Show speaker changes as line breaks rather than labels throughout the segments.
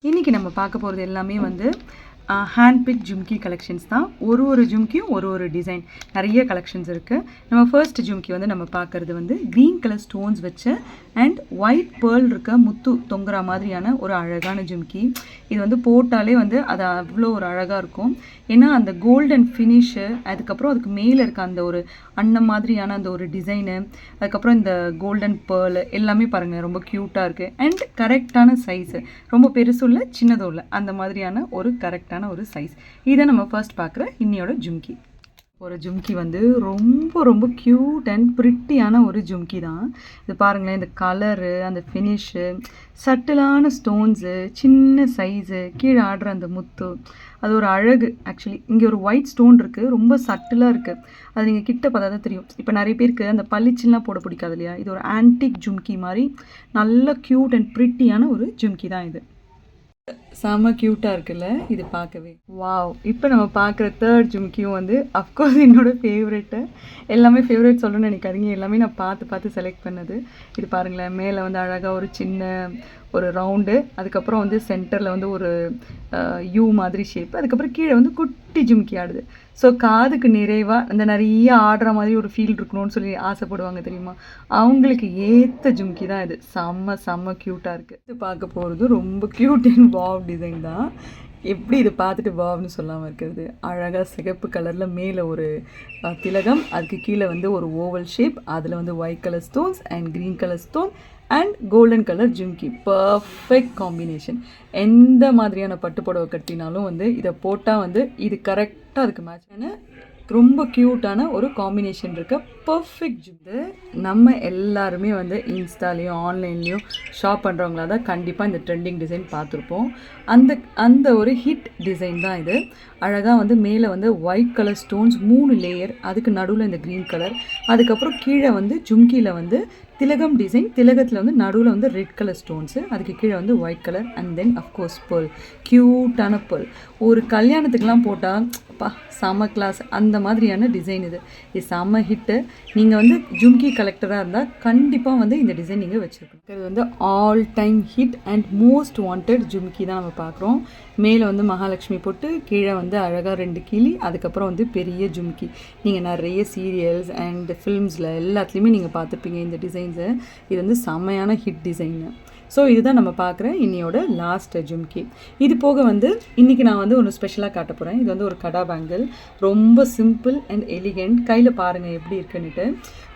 இன்றைக்கி நம்ம பார்க்க போகிறது எல்லாமே வந்து ஹேண்ட் பிக் ஜும்கி கலெக்ஷன்ஸ் தான். ஒரு ஜும்கியும் ஒரு டிசைன் நிறைய கலெக்ஷன்ஸ் இருக்குது. நம்ம ஃபர்ஸ்ட் ஜும்கி வந்து நம்ம பார்க்குறது வந்து க்ரீன் கலர் ஸ்டோன்ஸ் வச்ச அண்ட் ஒயிட் பேர்ல் இருக்க முத்து தொங்குற மாதிரியான ஒரு அழகான ஜும்கி. இது வந்து போட்டாலே வந்து அது அவ்வளோ ஒரு அழகாக இருக்கும். ஏன்னா அந்த கோல்டன் ஃபினிஷு, அதுக்கப்புறம் அதுக்கு மேலே இருக்க அந்த ஒரு அன்னம் மாதிரியான அந்த ஒரு டிசைனு, அதுக்கப்புறம் இந்த கோல்டன் பேர்ல் எல்லாமே பாருங்கள் ரொம்ப க்யூட்டாக இருக்குது. அண்ட் கரெக்டான சைஸு, ரொம்ப பெருசும் இல்லை சின்னதும் இல்லை, அந்த மாதிரியான ஒரு கரெக்டான ஒரு சைஸ். இதை நம்ம ஃபர்ஸ்ட் பார்க்குற இன்னையோட ஜும்கி. ஒரு ஜும்கி வந்து ரொம்ப க்யூட் அண்ட் ப்ரிட்டியான ஒரு ஜும்கி தான். இது பாருங்களேன், இந்த கலரு, அந்த ஃபினிஷு, சட்டிலான ஸ்டோன்ஸு, சின்ன சைஸு, கீழே ஆடுற அந்த முத்து, அது ஒரு அழகு. ஆக்சுவலி இங்கே ஒரு ஒயிட் ஸ்டோன் இருக்குது, ரொம்ப சட்டிலாக இருக்குது. அது நீங்கள் கிட்ட பார்த்தா தான் தெரியும். இப்போ நிறைய பேருக்கு அந்த பளிச்சுலாம் போட பிடிக்காது இல்லையா? இது ஒரு ஆன்டிக் ஜும்கி மாதிரி நல்ல க்யூட் அண்ட் ப்ரிட்டியான ஒரு ஜும்கி தான் இது. செம்ம க்யூட்டாக இருக்குல்ல இது பார்க்கவே. வாவ்! இப்போ நம்ம பார்க்குற தேர்ட் ஜும்கியும் வந்து அஃப்கோர்ஸ் என்னோட ஃபேவரெட்டு. எல்லாமே ஃபேவரெட் சொல்லணும்னு நினைக்காதீங்க, எல்லாமே நான் பார்த்து செலக்ட் பண்ணது. இது பாருங்களேன், மேலே வந்து அழகாக ஒரு சின்ன ஒரு ரவுண்டு, அதுக்கப்புறம் வந்து சென்டரில் வந்து ஒரு யூ மாதிரி ஷேப், அதுக்கப்புறம் கீழே வந்து குட்டி ஜும்கி ஆடுது. ஸோ காதுக்கு நிறைவாக அந்த நிறைய ஆடுற மாதிரி ஒரு ஃபீல் இருக்கணும்னு சொல்லி ஆசைப்படுவாங்க தெரியுமா, அவங்களுக்கு ஏற்ற ஜும்கி தான் இது. செம்ம க்யூட்டாக இருக்குது. இது பார்க்க போகிறது ரொம்ப க்யூட் அண்ட் வாவ் டிசைன் தான். எப்படி இது பார்த்துட்டு வாவ்னு சொல்லாமல் இருக்கிறது. அழகாக சிகப்பு கலரில் மேலே ஒரு திலகம், அதுக்கு கீழே வந்து ஒரு ஓவல் ஷேப், அதில் வந்து white colour stones and green colour stone and golden colour jhumki. Perfect combination. எந்த மாதிரியான பட்டு புடவை கட்டினாலும் வந்து இதை போட்டால் வந்து இது கரெக்டாக அதுக்கு மேட்சான ரொம்ப க்யூட்டான ஒரு காம்பினேஷன் இருக்க பர்ஃபெக்ட் ஜும்கி. நம்ம எல்லாருமே வந்து இன்ஸ்டாலேயும் ஆன்லைன்லேயும் ஷாப் பண்ணுறவங்களா தான் கண்டிப்பாக இந்த ட்ரெண்டிங் டிசைன் பார்த்துருப்போம். அந்த ஒரு ஹிட் டிசைன் தான் இது. அழகாக வந்து மேலே வந்து ஒயிட் கலர் ஸ்டோன்ஸ் 3 லேயர், அதுக்கு நடுவில் இந்த க்ரீன் கலர், அதுக்கப்புறம் கீழே வந்து ஜும்கியில் வந்து திலகம் டிசைன், திலகத்தில் வந்து நடுவில் வந்து ரெட் கலர் ஸ்டோன்ஸு, அதுக்கு கீழே வந்து white colour and then of course pearl, க்யூட்டான பேர்ல். ஒரு கல்யாணத்துக்கெலாம் போட்டால் அப்பா செம்ம கிளாஸ், அந்த மாதிரியான டிசைன் இது. இது செம்ம ஹிட்டு. நீங்கள் வந்து ஜும்கி கலெக்டராக இருந்தால் கண்டிப்பாக வந்து இந்த டிசைன் நீங்கள் வச்சுருக்கணும். இது வந்து all time hit and most wanted jhumki தான் நம்ம பார்க்குறோம். மேலே வந்து மகாலட்சுமி போட்டு, கீழே வந்து அழகாக 2 கிளி, அதுக்கப்புறம் வந்து பெரிய ஜும்கி. நீங்கள் நிறைய சீரியல்ஸ் அண்ட் ஃபில்ம்ஸில் எல்லாத்துலேயுமே நீங்கள் பார்த்துப்பீங்க இந்த டிசைன்ஸை. இது வந்து செம்மையான ஹிட் டிசைனு. ஸோ இதுதான் நம்ம பார்க்குற இன்னையோட லாஸ்ட் ஜும்கி. இது போக வந்து இன்றைக்கி நான் வந்து ஒன்று ஸ்பெஷலாக காட்ட போகிறேன். இது வந்து ஒரு கடா பேங்கிள், ரொம்ப சிம்பிள் அண்ட் எலிகெண்ட். கையில் பாருங்கள் எப்படி இருக்குன்னுட்டு.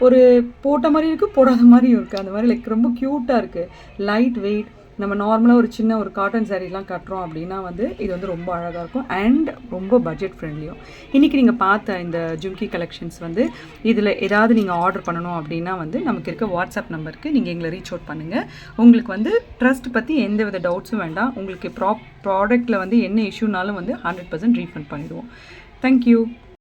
ஒரு போட்ட மாதிரி இருக்குது, போடாத மாதிரியும் இருக்குது. அந்த மாதிரி லைக் ரொம்ப க்யூட்டாக இருக்குது, லைட் வெயிட். நம்ம நார்மலாக ஒரு சின்ன ஒரு காட்டன் சாரீலாம் கட்டுறோம் அப்படின்னா வந்து இது வந்து ரொம்ப அழகாக இருக்கும் அண்ட் ரொம்ப பட்ஜெட் ஃப்ரெண்ட்லியும். இன்றைக்கி நீங்கள் பார்த்த இந்த ஜும்கி கலெக்ஷன்ஸ் வந்து இதில் ஏதாவது நீங்கள் ஆர்டர் பண்ணணும் அப்படின்னா வந்து நமக்கு இருக்க வாட்ஸ்அப் நம்பருக்கு நீங்கள் எங்களை ரீச் அவுட் பண்ணுங்கள். உங்களுக்கு வந்து ட்ரஸ்ட் பற்றி எந்த வித டவுட்ஸும் வேண்டாம். உங்களுக்கு ப்ராடக்ட்டில் வந்து என்ன இஷ்யூனாலும் வந்து 100% ரீஃபண்ட் பண்ணிடுவோம். தேங்க்யூ.